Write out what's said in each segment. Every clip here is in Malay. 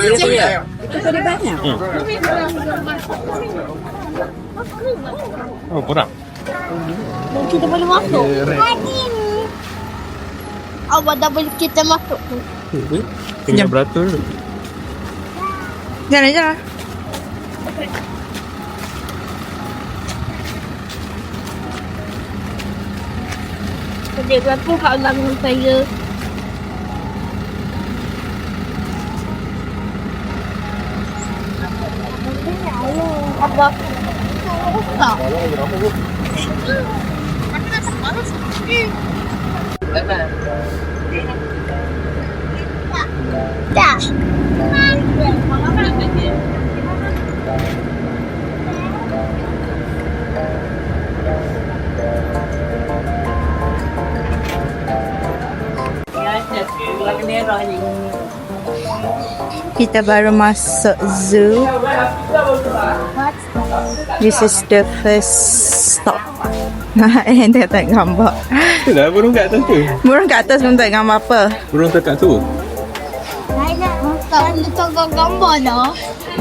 Itu tadi banyak. Oh, kurang. Kita boleh masuk. Awak dah boleh kita masuk. Tinggal beratur dulu. Jalan. Dia berapa kat dalam saya. Apa? Tak. Tak. Kita baru masuk zoo. This is the first stop. Dia tak gambar. Itulah burung kat atas tu. Burung kat atas pun tak gambar apa. Burung kat tu. Tak tengok gambar dah.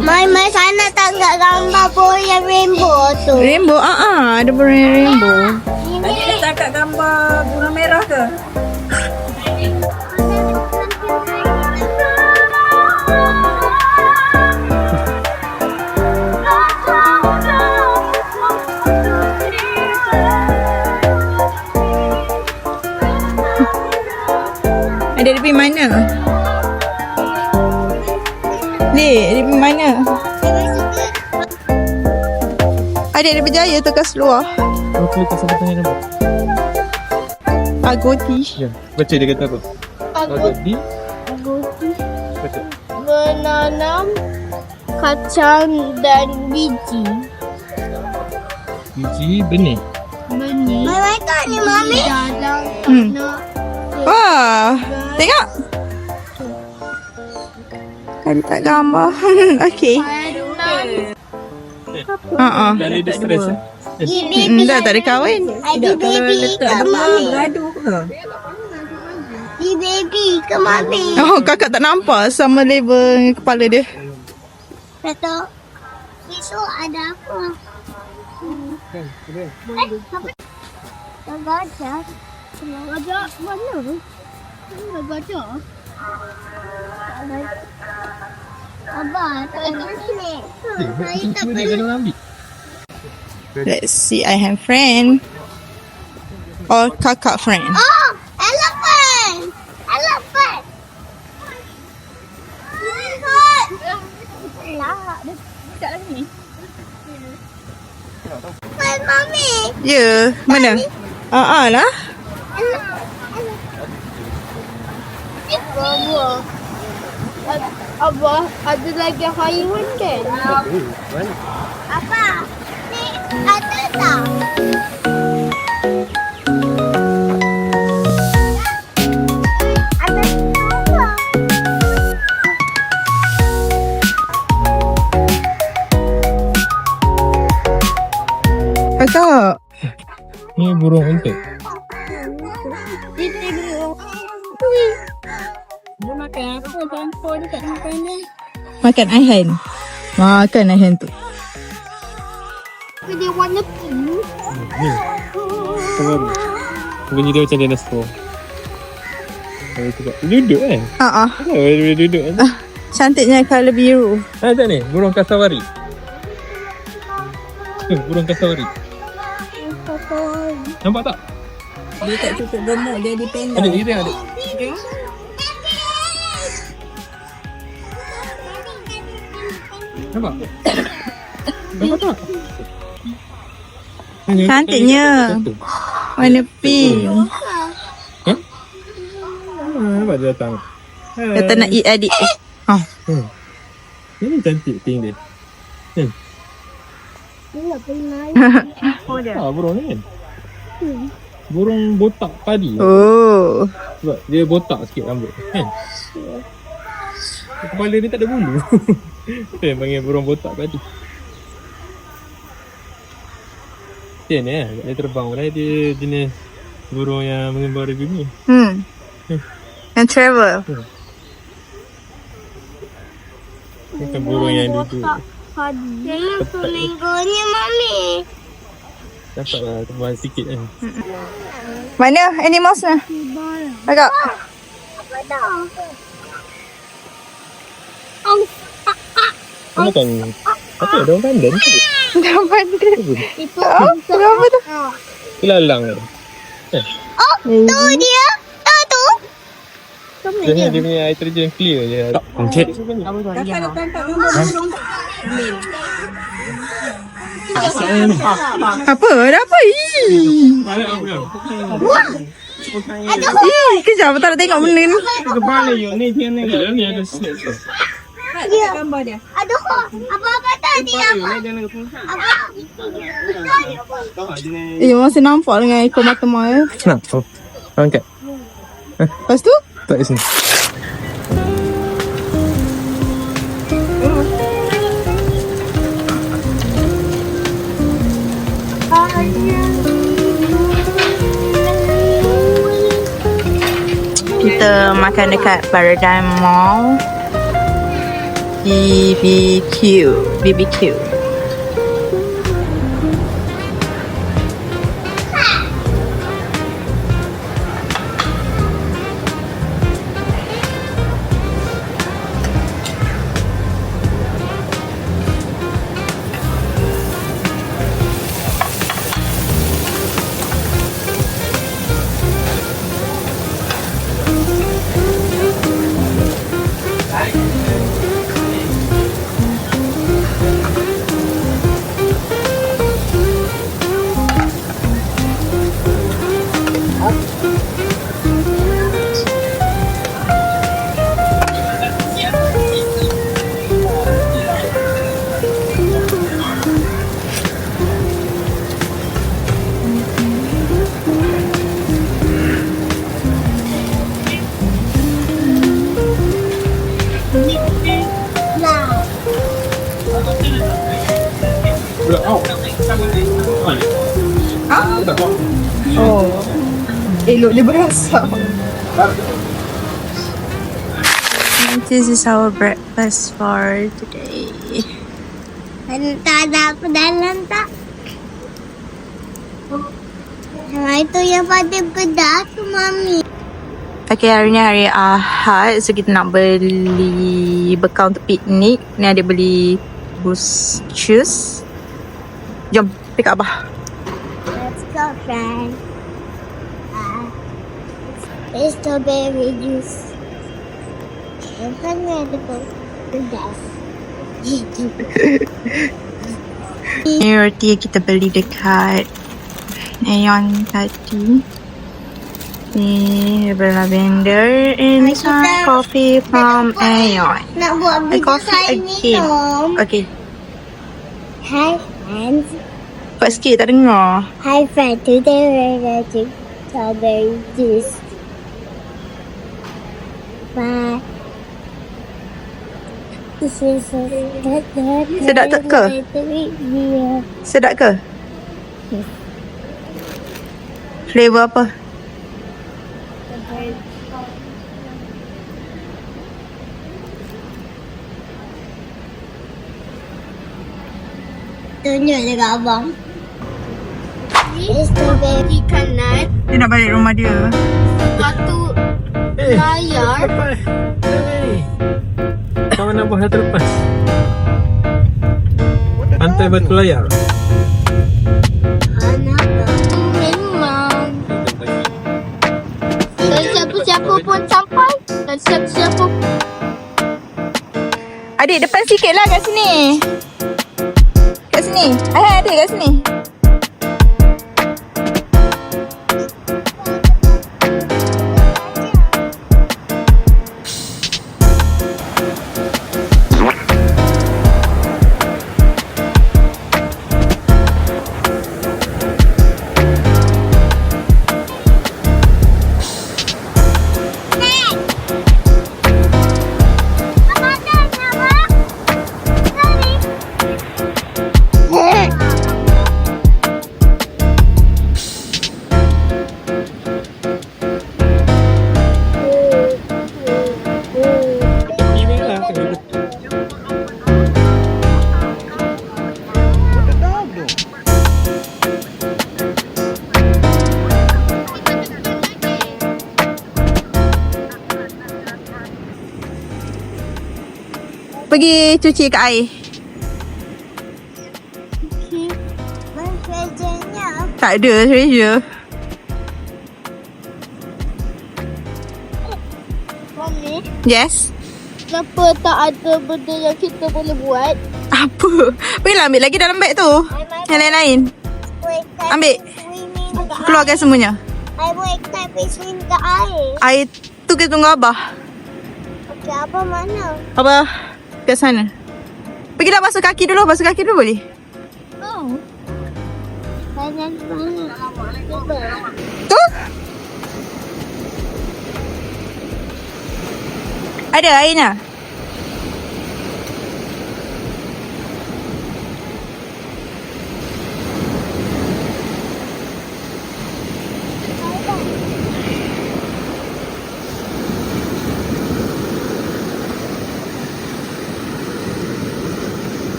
Mai sana tengok gambar burung yang rainbow tu. Rainbow, ada burung yang rainbow. Ini Letak kat gambar burung merah ke? Ada dia pergi mana? Dia pergi mana? Adik dia berjaya tu kat seluar. Apa letak sampai tengah nama? Agodi. Ya, baca dia kata apa? Agodi. Baca. Menanam kacang dan biji. Biji benih. Benih. Mami tak ni mami. Dalam tanah. Wah, tengok. Ada tak gambar? Okey. Dah ada stres eh? Dah tak ada kahwin. Ada baby ke mami? Gaduh ke? Di baby ke mami? Oh, kakak tak nampak sama label kepala dia. Kata, besok ada apa? Apa? Gajah. Gajah mana? Gajah. Abang, tak ada sini. Saya tak Dia kena ambil. Let's see, I have friend. Or kakak friend. Oh, elephant! Elephant! Elephant! Lah, dia dekat ni. Hai, mami. Ya, mana? Lah. Abah, ada lagi haiwan kan? Apa? Ni ada tak? Ada apa? Kakak. Ni burung unta. Dia makan apa? Campur dekat makanan. Makan aihan. Makan aihan tu. Dia warna pink. Ni. Baru. Bunyi dia macam dinosaur. Duduk kan? Dia duduk kan? Cantiknya colour biru. Ada ni, burung kasawari. Burung kasawari. Nampak tak? Dia tak cukup gemuk, dia dipendang. Ada, dia ada. Nampak? Nampak tak? Cantiknya. Warna pink. Nampak dia datang. Dia tak nak eat adik. Ini cantik pink dia. Dia pernah. Burung ni kan? Burung botak padi. Oh. Sebab dia botak sikit rambut kan? Kepala dia tak ada bulu. Dia panggil burung botak padi. Dia ni lah, dia terbang lah. Dia jenis burung yang mengembara bumi. Yang travel. Bukan burung yang duduk. Mana flamingonya, Mami? Dapatlah terbang sikit kan. Mana animals ni? Agak. Apa dah? Oh, Kamu kan apa ya? Daun pandan tu. Dah mandi. itu. Oh, kenapa tu? Kelalang ni. Tu dia. Tu. Dia punya air terjun clear je. Okey. Apa? Ada apa? Ih, kejap. Tak nak tengok benda ni. Aduh, apa tadi apa? Masih nampak dengan ekor mata Maya. Nak. Oh. Angkat. Lepas tu? Tak sini. Kita makan dekat Paradigm Mall. BBQ. Oh, elok dia berasap. This is our breakfast for today. Tak ada apa dalam tak? Itu yang pada bedah tu, Mami. Okay, hari ni hari Ahad. So, kita nak beli bekal untuk piknik. Ni ada beli boost juice. Jom, pick up Abah. Let's go, friend. It's strawberry juice. Yang kan ada bedah. Ni roti yang kita beli dekat Aeon tadi. Ni lavender. And this one coffee from Aeon. Nak buat A video coffee saya again. minum. Okay, Hi, friends. kuat sikit tak dengar. Hi, friend. Today we're going to strawberry juice. Bye. This is Sedap tak ke? Sedap ke? Flavor apa? Tunjuk dekat abang. Strawberry kanan. Dia nak balik rumah dia. Sepatu layar. Kawan abah dah terlepas. Pantai Batu Layar. Anak aku memang. Dan siapa-siapa pun sampai. Dan siapa-siapa pun. Adik, depan sikit lah kat sini. Kat sini. Adik kat sini. Pergi cuci kat air. Treasure-nya. Tak ada treasure. Mami, Yes. kenapa tak ada benda yang kita boleh buat? Apa? Pergilah ambil lagi dalam beg tu. Yang lain-lain. Ambil. Keluarkan semuanya. I mau ikan swim kat air. Air tu kita tunggu Abah. Okey, apa mana? Abah ke sana. Pergilah basuh kaki dulu. Basuh kaki dulu boleh? Oh. Banyak banget. Tu? Ada airnya?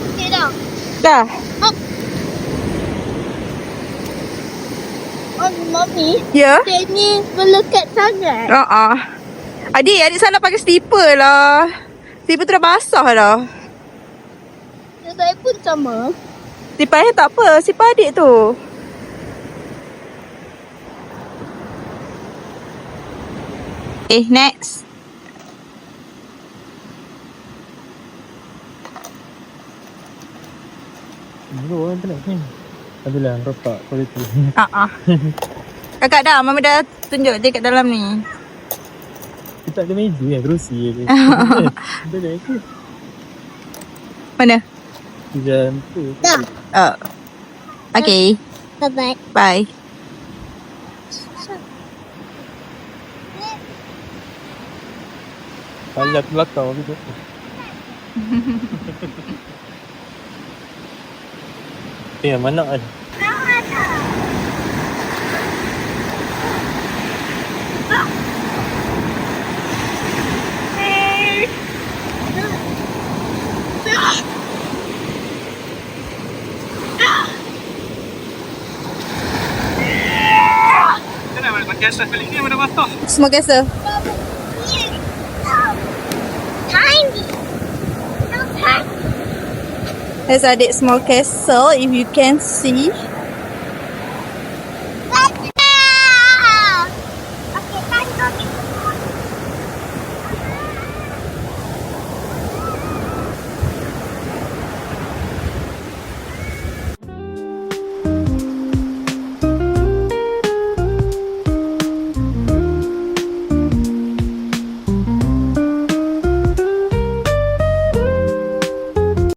Okey dah. Dah. Oh, Mami, Ya? dia ni melekat sangat. Adik salah pakai slipper lah. Slipper tu dah basah dah. Saya pun sama. Slipper ayah tak apa. Slipper adik tu. Next. Dulu orang penat ni. Adalah ropak kualiti. Kakak dah. Mama dah tunjuk dia kat dalam ni. Kita ada meja yang kerusi je. Ada dah ke? Mana? Macam tu. Dah. Okay. Bye-bye. Bye. Banyak belakang gitu. Yang mana kan? Semua kisah. Tiny. So tiny. There's adik small castle if you can see.